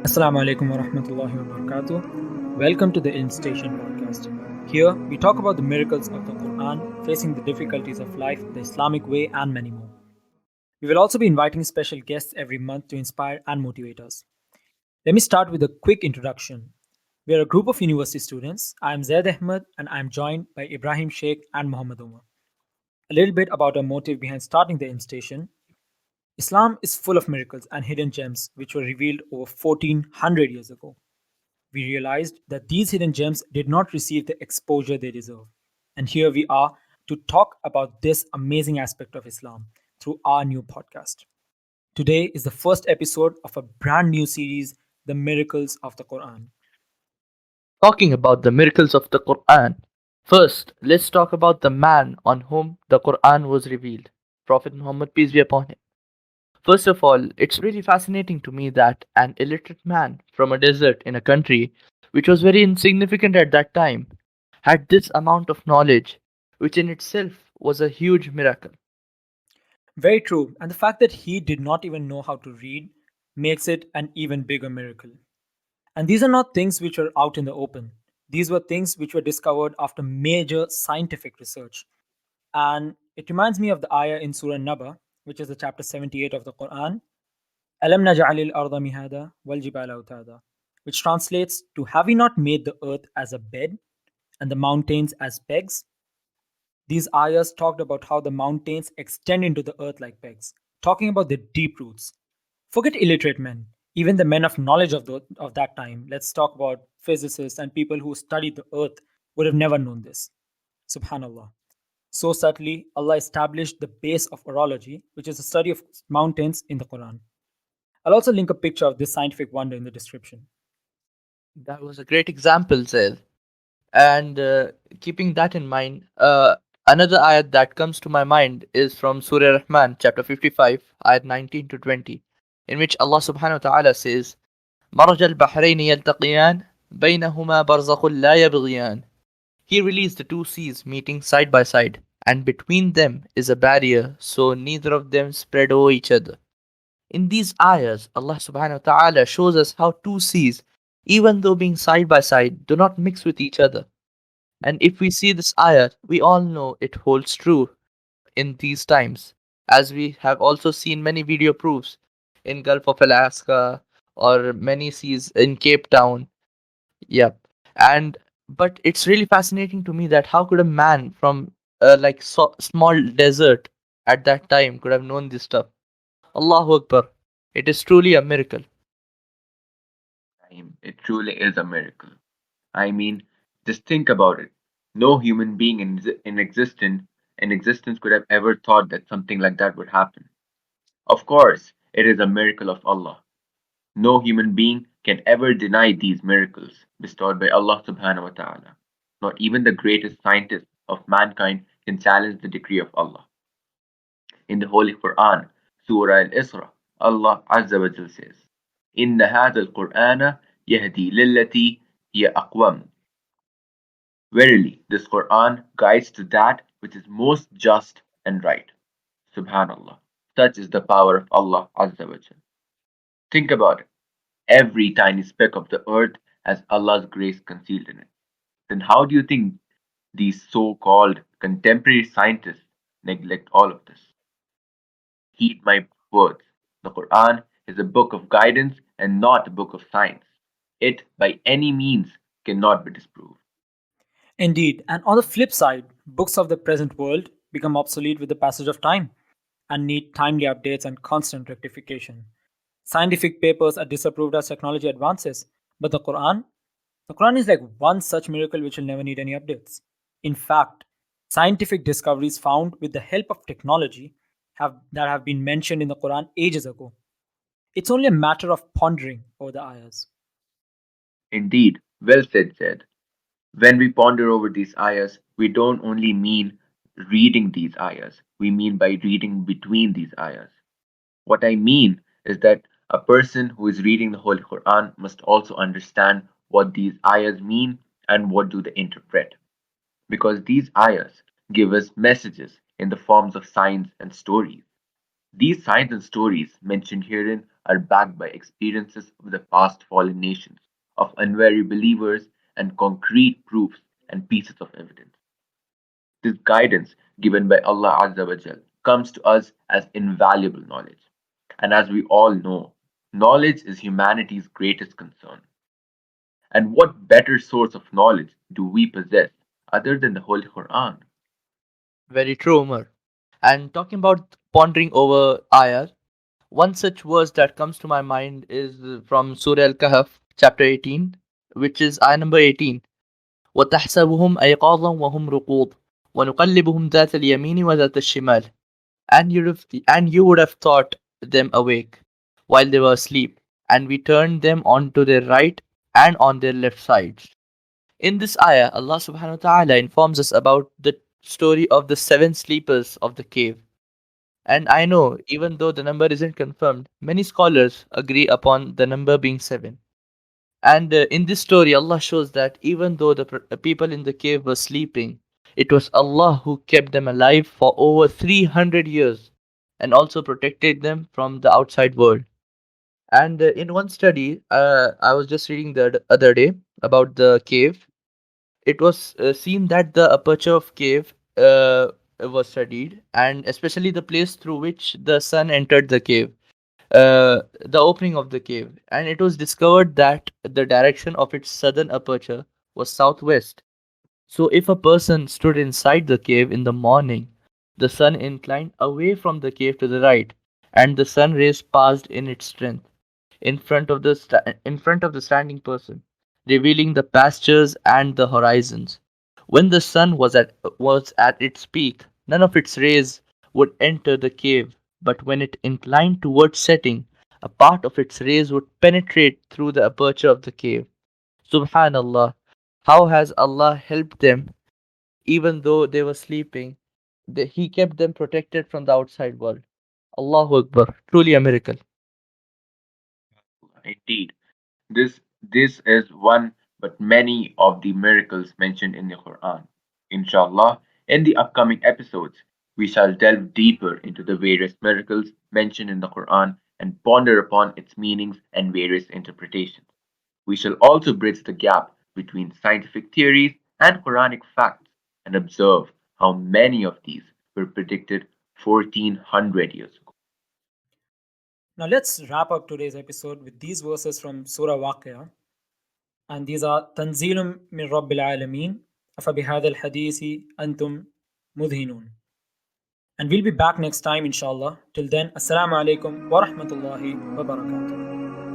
Assalamu alaikum wa rahmatullahi wa barakatuh. Welcome to the Ilm Station podcast. Here we talk about the miracles of the Quran, facing the difficulties of life the Islamic way, and many more. We will also be inviting special guests every month to inspire and motivate us. Let me start with a quick introduction. We are a group of university students. I am Zaid Ahmed and I am joined by Ibrahim Sheikh and Muhammad Umar. A little bit about our motive behind starting the Ilm Station. Islam is full of miracles and hidden gems which were revealed over 1400 years ago. We realized that these hidden gems did not receive the exposure they deserve. And here we are to talk about this amazing aspect of Islam through our new podcast. Today is the first episode of a brand new series, The Miracles of the Quran. Talking about the miracles of the Quran. First, let's talk about the man on whom the Quran was revealed, Prophet Muhammad, peace be upon him. First of all, it's really fascinating to me that an illiterate man from a desert in a country which was very insignificant at that time had this amount of knowledge, which in itself was a huge miracle. Very true, and the fact that he did not even know how to read makes it an even bigger miracle. And these are not things which are out in the open. These were things which were discovered after major scientific research. And it reminds me of the ayah in Surah Naba, which is the chapter 78 of the Quran, Alam naj'alil arda mihada wal jibala utada, which translates to Have we not made the earth as a bed and the mountains as pegs? These ayahs talked about how the mountains extend into the earth like pegs, talking about their deep roots. Forget illiterate men, even the men of knowledge of that time, let's talk about physicists and people who studied the earth, would have never known this. Subhanallah. So subtly, Allah established the base of orology, which is the study of mountains in the Quran. I'll also link a picture of this scientific wonder in the description. That was a great example, Zaid. And keeping that in mind, another ayat that comes to my mind is from Surah Rahman, chapter 55, ayat 19 to 20, in which Allah subhanahu wa ta'ala says, مرج البحرين يلتقيان بينهما برزخ لا يبغيان. He released the two seas meeting side by side, and between them is a barrier, so neither of them spread over each other. In these ayahs, Allah subhanahu wa ta'ala shows us how two seas, even though being side by side, do not mix with each other. And if we see this ayah, we all know it holds true in these times, as we have also seen many video proofs in Gulf of Alaska or many seas in Cape Town. Yep. And but it's really fascinating to me that how could a man from small desert at that time could have known this stuff? Allahu Akbar. It is truly a miracle. It truly is a miracle. I mean, just think about it. No human being in existence could have ever thought that something like that would happen. Of course, it is a miracle of Allah. No human being can ever deny these miracles bestowed by Allah subhanahu wa ta'ala. Not even the greatest scientist of mankind can challenge the decree of Allah. In the Holy Quran, Surah Al-Isra, Allah Azza wa Jal says, إن هذا القرآن يهدي للتي هي أقوم. Verily, this Quran guides to that which is most just and right. Subhanallah. Such is the power of Allah Azza wa Jal. Think about it. Every tiny speck of the earth has Allah's grace concealed in it. Then how do you think these so-called contemporary scientists neglect all of this? Heed my words. The Quran is a book of guidance and not a book of science. It, by any means, cannot be disproved. Indeed, and on the flip side, books of the present world become obsolete with the passage of time and need timely updates and constant rectification. Scientific papers are disapproved as technology advances, but the Quran is like one such miracle which will never need any updates. In fact, scientific discoveries found with the help of technology that have been mentioned in the Quran ages ago. It's only a matter of pondering over the ayahs. Indeed, well said. When we ponder over these ayahs, we don't only mean reading these ayahs, we mean by reading between these ayahs. What I mean is that a person who is reading the Holy Quran must also understand what these ayahs mean and what do they interpret. Because these ayahs give us messages in the forms of signs and stories. These signs and stories mentioned herein are backed by experiences of the past fallen nations, of unwary believers, and concrete proofs and pieces of evidence. This guidance given by Allah Azza wa Jal comes to us as invaluable knowledge. And as we all know, knowledge is humanity's greatest concern. And what better source of knowledge do we possess other than the Holy Quran? Very true, Umar. And talking about pondering over ayah, one such verse that comes to my mind is from Surah Al-Kahf, chapter 18, which is ayah number 18. وَتَحْسَبُهُمْ أَيْقَاظًا وَهُمْ رُقُودٌ وَنُقَلِّبُهُمْ ذَاتَ الْيَمِينِ وَذَاتَ الشِّمَالِ. And you would have thought them awake while they were asleep, and we turned them onto their right and on their left sides. In this ayah, Allah subhanahu wa ta'ala informs us about the story of the seven sleepers of the cave. And I know, even though the number isn't confirmed, many scholars agree upon the number being seven. And in this story, Allah shows that even though the people in the cave were sleeping, it was Allah who kept them alive for over 300 years and also protected them from the outside world. And in one study, I was just reading the other day about the cave. It was seen that the aperture of cave was studied, and especially the place through which the sun entered the cave, the opening of the cave, and it was discovered that the direction of its southern aperture was southwest. So if a person stood inside the cave in the morning, the sun inclined away from the cave to the right, and the sun rays passed in its strength in front of the standing person, revealing the pastures and the horizons. When the sun was at its peak, none of its rays would enter the cave, but when it inclined towards setting, a part of its rays would penetrate through the aperture of the cave. Subhanallah, how has Allah helped them even though they were sleeping? He kept them protected from the outside world. Allahu Akbar, truly a miracle. Indeed, this is one but many of the miracles mentioned in the Quran. Inshallah, in the upcoming episodes, we shall delve deeper into the various miracles mentioned in the Quran and ponder upon its meanings and various interpretations. We shall also bridge the gap between scientific theories and Quranic facts and observe how many of these were predicted 1400 years ago. Now let's wrap up today's episode with these verses from Surah Waqia. And these are تنزيل من رب العالمين أفبهذا الحديث أنتم مدهنون. And we'll be back next time, inshallah. Till then, Assalamu alaikum wa rahmatullahi wa barakatuh.